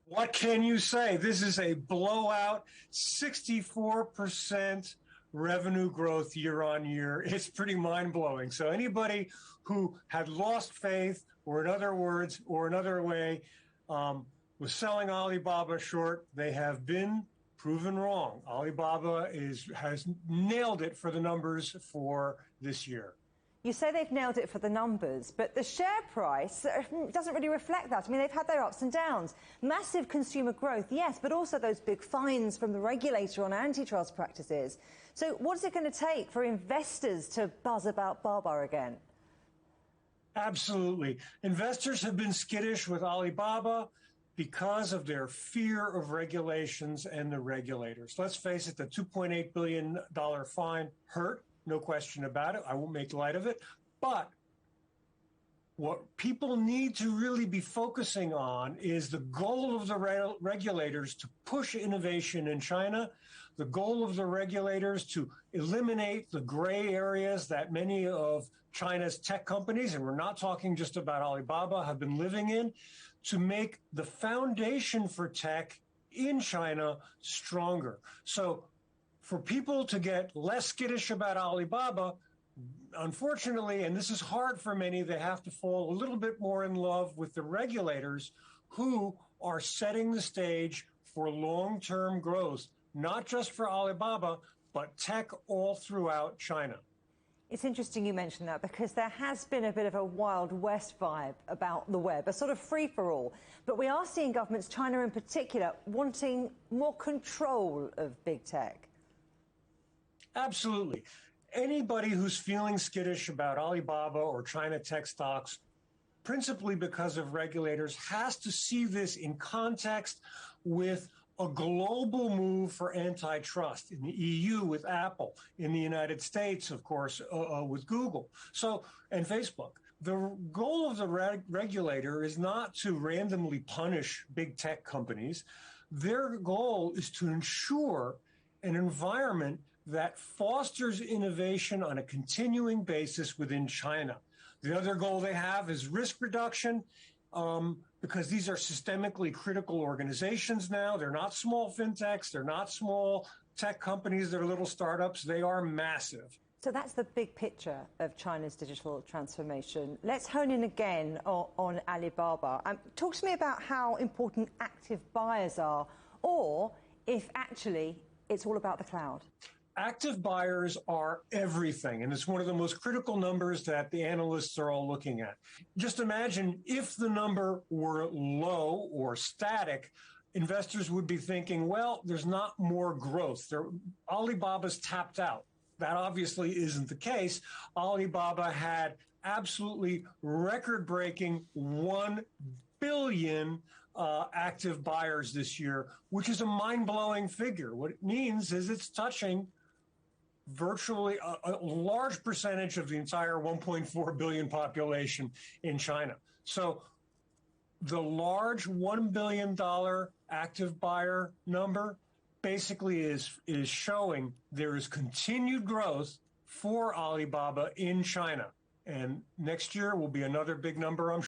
What can you say? This is a blowout, 64% revenue growth year on year. It's pretty mind blowing. So anybody who had lost faith, or in other words, or another way, was selling Alibaba short, they have been proven wrong. Alibaba has nailed it for the numbers for this year. You say they've nailed it for the numbers, but the share price doesn't really reflect that. I mean, they've had their ups and downs. Massive consumer growth, yes, but also those big fines from the regulator on antitrust practices. So what is it going to take for investors to buzz about Baba again? Absolutely. Investors have been skittish with Alibaba because of their fear of regulations and the regulators. Let's face it, the $2.8 billion fine hurt. No question about it. I won't make light of it. But what people need to really be focusing on is the goal of the regulators to push innovation in China, the goal of the regulators to eliminate the gray areas that many of China's tech companies, and we're not talking just about Alibaba, have been living in, to make the foundation for tech in China stronger. So for people to get less skittish about Alibaba, unfortunately, and this is hard for many, they have to fall a little bit more in love with the regulators who are setting the stage for long-term growth, not just for Alibaba, but tech all throughout China. It's interesting you mentioned that, because there has been a bit of a Wild West vibe about the web, a sort of free-for-all. But we are seeing governments, China in particular, wanting more control of big tech. Absolutely. Anybody who's feeling skittish about Alibaba or China tech stocks, principally because of regulators, has to see this in context with a global move for antitrust in the EU with Apple, in the United States, of course, with Google, and Facebook. The goal of the regulator is not to randomly punish big tech companies. Their goal is to ensure an environment that fosters innovation on a continuing basis within China. The other goal they have is risk reduction, because these are systemically critical organizations now. They're not small fintechs. They're not small tech companies. They're little startups. They are massive. So that's the big picture of China's digital transformation. Let's hone in again on Alibaba. Talk to me about how important active buyers are, or if actually it's all about the cloud. Active buyers are everything, and it's one of the most critical numbers that the analysts are all looking at. Just imagine if the number were low or static, investors would be thinking, well, there's not more growth. Alibaba's tapped out. That obviously isn't the case. Alibaba had absolutely record-breaking 1 billion active buyers this year, which is a mind-blowing figure. What it means is it's touching virtually a large percentage of the entire 1.4 billion population in China. So the large $1 billion active buyer number basically is showing there is continued growth for Alibaba in China. And next year will be another big number, I'm sure.